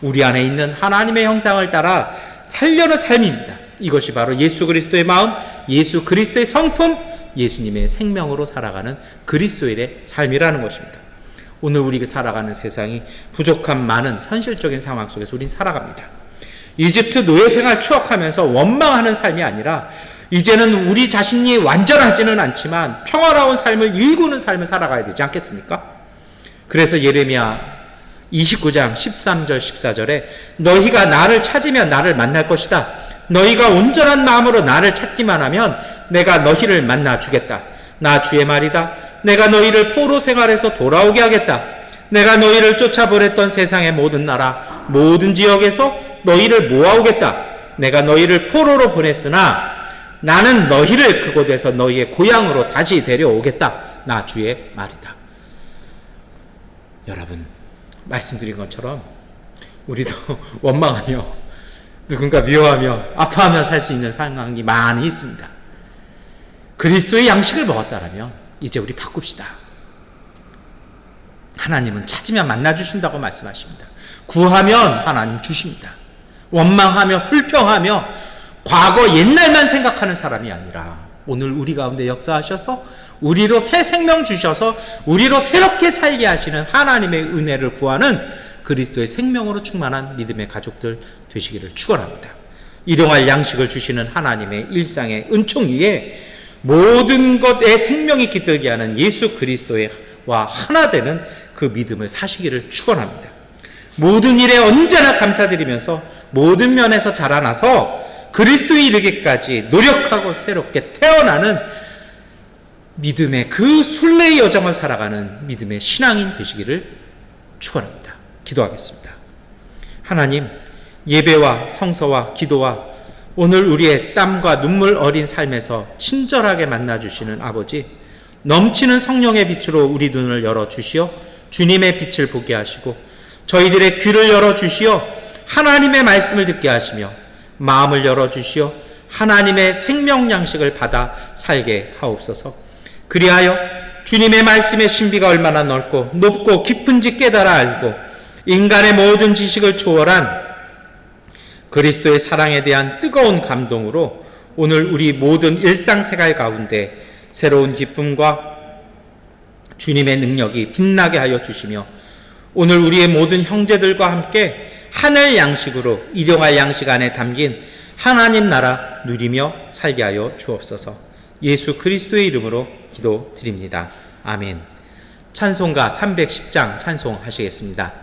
우리 안에 있는 하나님의 형상을 따라 살려는 삶입니다. 이것이 바로 예수 그리스도의 마음, 예수 그리스도의 성품, 예수님의 생명으로 살아가는 그리스도인의 삶이라는 것입니다. 오늘 우리가 살아가는 세상이 부족함 많은 현실적인 상황 속에서 우린 살아갑니다. 이집트 노예 생활 추억하면서 원망하는 삶이 아니라 이제는 우리 자신이 완전하지는 않지만 평화로운 삶을 일구는 삶을 살아가야 되지 않겠습니까? 그래서 예레미야 29장 13절 14절에 너희가 나를 찾으면 나를 만날 것이다. 너희가 온전한 마음으로 나를 찾기만 하면 내가 너희를 만나 주겠다. 나 주의 말이다. 내가 너희를 포로 생활에서 돌아오게 하겠다. 내가 너희를 쫓아보냈던 세상의 모든 나라, 모든 지역에서 너희를 모아오겠다. 내가 너희를 포로로 보냈으나 나는 너희를 그곳에서 너희의 고향으로 다시 데려오겠다. 나 주의 말이다. 여러분, 말씀드린 것처럼 우리도 원망하며 누군가 미워하며 아파하며 살 수 있는 상황이 많이 있습니다. 그리스도의 양식을 먹었다라면 이제 우리 바꿉시다. 하나님은 찾으면 만나주신다고 말씀하십니다. 구하면 하나님 주십니다. 원망하며 불평하며 과거 옛날만 생각하는 사람이 아니라 오늘 우리 가운데 역사하셔서 우리로 새 생명 주셔서 우리로 새롭게 살게 하시는 하나님의 은혜를 구하는 그리스도의 생명으로 충만한 믿음의 가족들 되시기를 축원합니다. 일용할 양식을 주시는 하나님의 일상의 은총 위에 모든 것에 생명이 깃들게 하는 예수 그리스도와 하나 되는 그 믿음을 사시기를 축원합니다. 모든 일에 언제나 감사드리면서 모든 면에서 자라나서 그리스도에 이르기까지 노력하고 새롭게 태어나는 믿음의 그 순례의 여정을 살아가는 믿음의 신앙인 되시기를 축원합니다. 기도하겠습니다. 하나님, 예배와 성서와 기도와 오늘 우리의 땀과 눈물 어린 삶에서 친절하게 만나주시는 아버지, 넘치는 성령의 빛으로 우리 눈을 열어주시어 주님의 빛을 보게 하시고 저희들의 귀를 열어주시어 하나님의 말씀을 듣게 하시며 마음을 열어주시어 하나님의 생명 양식을 받아 살게 하옵소서. 그리하여 주님의 말씀의 신비가 얼마나 넓고 높고 깊은지 깨달아 알고 인간의 모든 지식을 초월한 그리스도의 사랑에 대한 뜨거운 감동으로 오늘 우리 모든 일상생활 가운데 새로운 기쁨과 주님의 능력이 빛나게 하여 주시며 오늘 우리의 모든 형제들과 함께 하늘 양식으로 일용할 양식 안에 담긴 하나님 나라 누리며 살게 하여 주옵소서. 예수 그리스도의 이름으로 기도드립니다. 아멘. 찬송가 310장 찬송하시겠습니다.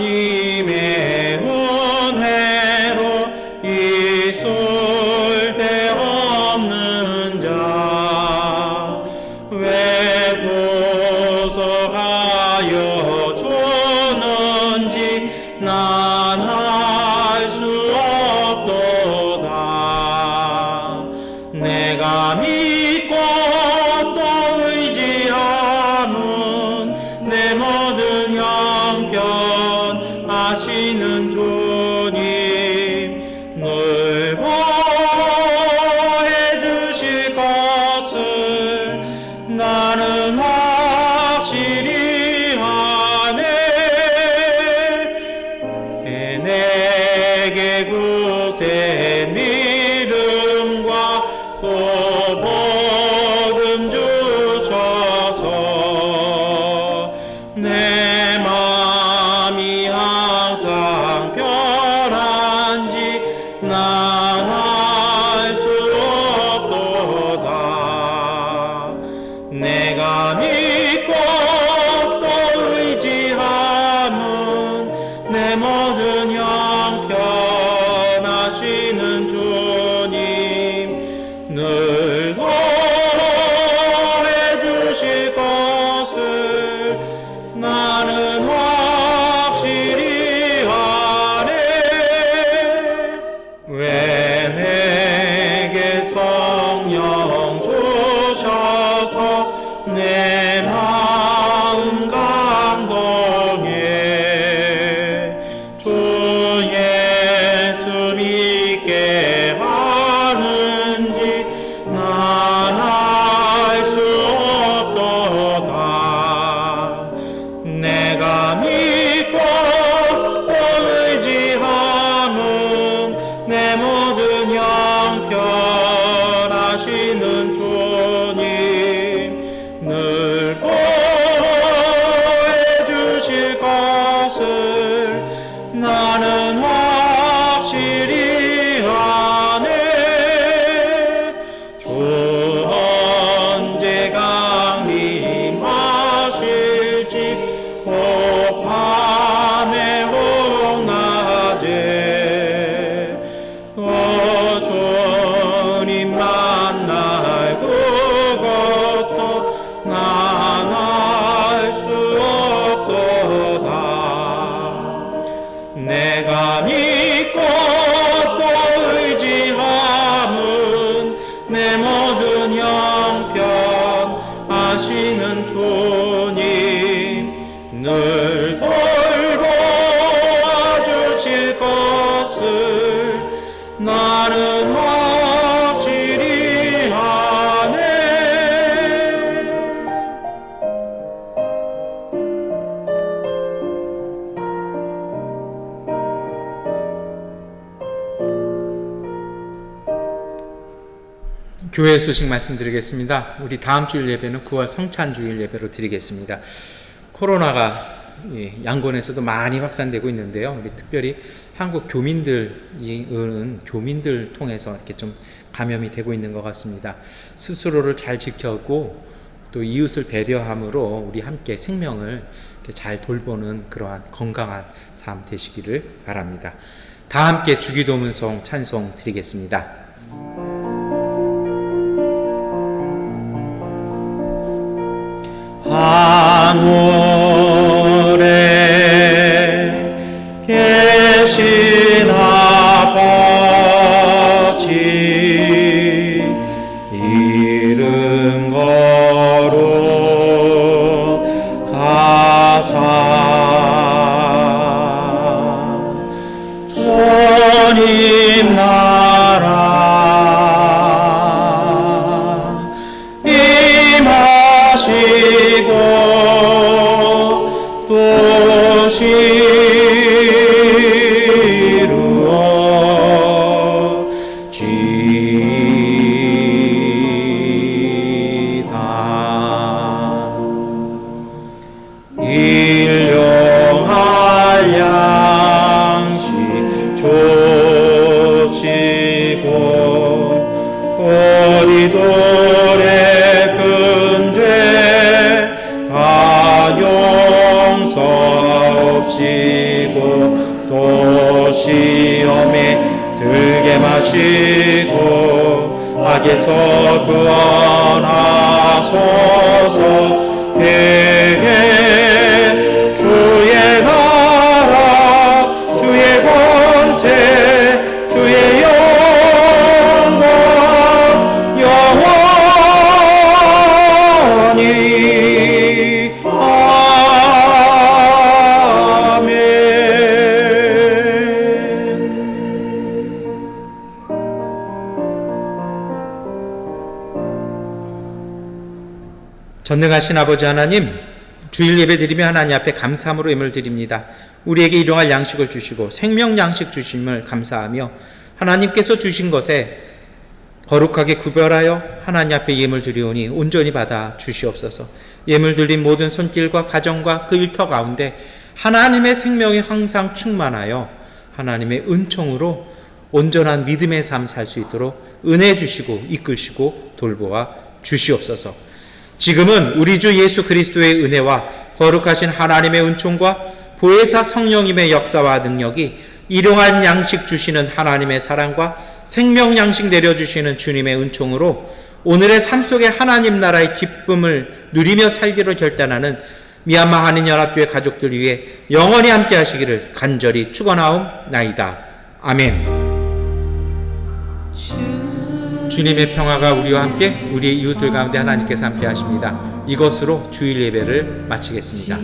하나님의 은혜로 있을 데 없는 자 왜 도서하여 주는지 난 알 수 없도다. 내가 믿고 또 의지함은 내 모든 형편 아시는 주님 늘 보호해 주실 것을 나는 확실히 하네. 내게 굳센 믿음과 또 복음 주셔서 내 마음이 항상 편한지 난 알 수 없도다. 내가 믿고 또 의지함은 내 모든 형편 하시는 주님 늘 도해 주실 것을 나는 확실히 아네. 왜 내게 성령 주셔서 내 마음 감동해 주 예수 믿게 하는지 난 알 수 없도다. 내가 믿고 또 의지함은 내 모든 형편 하시는 주님 늘 하시는 주님 늘 돌보아주실 것을 나는 확실히 아네. 교회 소식 말씀드리겠습니다. 우리 다음 주일 예배는 9월 성찬주일 예배로 드리겠습니다. 코로나가 양곤에서도 많이 확산되고 있는데요. 우리 특별히 한국 교민들 통해서 이렇게 좀 감염이 되고 있는 것 같습니다. 스스로를 잘 지켜고 또 이웃을 배려함으로 우리 함께 생명을 이렇게 잘 돌보는 그러한 건강한 삶 되시기를 바랍니다. 다 함께 주기도문송 찬송 드리겠습니다. 하늘에 계신 아버지 이름 거룩하사 주님 나라 또 시험에 들게 마시고 악에서 구원하소서. 대개 주의 나라 주의 권세 주의 영광 영원히 전능하신 아버지 하나님, 주일 예배 드리며 하나님 앞에 감사함으로 예물 드립니다. 우리에게 일용할 양식을 주시고 생명 양식 주심을 감사하며 하나님께서 주신 것에 거룩하게 구별하여 하나님 앞에 예물 드리오니 온전히 받아 주시옵소서. 예물 드린 모든 손길과 가정과 그 일터 가운데 하나님의 생명이 항상 충만하여 하나님의 은총으로 온전한 믿음의 삶 살 수 있도록 은혜 주시고 이끌시고 돌보아 주시옵소서. 지금은 우리 주 예수 그리스도의 은혜와 거룩하신 하나님의 은총과 보혜사 성령님의 역사와 능력이 일용할 양식 주시는 하나님의 사랑과 생명 양식 내려주시는 주님의 은총으로 오늘의 삶 속에 하나님 나라의 기쁨을 누리며 살기로 결단하는 미얀마 한인연합교회 가족들 위해 영원히 함께 하시기를 간절히 축원하옵나이다. 아멘. 주님의 평화가 우리와 함께 우리의 이웃들 가운데 하나님께서 함께 하십니다. 이것으로 주일 예배를 마치겠습니다.